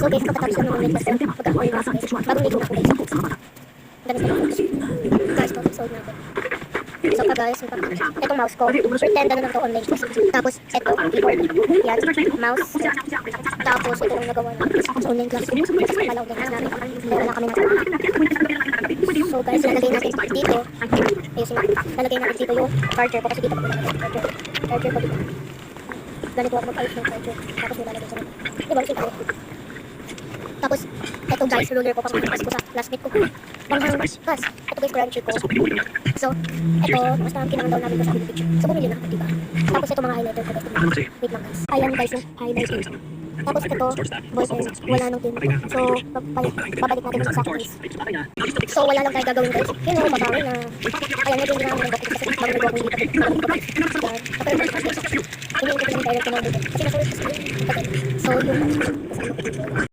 So guys, kapatapos ko naman kasi mag-ako yung nasa guys. Bagong ligo na ako guys. Ganun sa guys, to, sold na ako. So pa guys, itong mouse ko, pretend na lang to online class. Tapos ito, keyboard, yan, mouse. Tapos ito yung nagawa na sa online class. Kasi pala online class namin. Wala kami nasa. So guys, lalagay natin dito. Ayusin natin. Lalagay natin dito yung charger ko kasi dito ko lalagay yung charger. Charger ko dito. Ganito ako mag-ayos ng charger. Tapos nilalagay sa dito. Diba, kasi tayo. Tapos, ito guys, ruler ko pang ko sa classmate ko. Panghang kas. Ito guys, crunchy ko. So, ito, basta ang kinaman daw namin ko sa picture. So, bumili na ako, diba? Tapos, ito mga highlighter ko guys. Wait lang guys. Ayan guys, yung highlighter. Tapos, ito, boys, wala nang tin. So, babalik natin sa guys. So, wala lang tayo gagawin guys. Yun yung mabawi na. Ayan, medyo hindi na namin nag-book kasi bago nag-book dito. Hindi ko lang tayo nag-book. Kasi nasa so, yung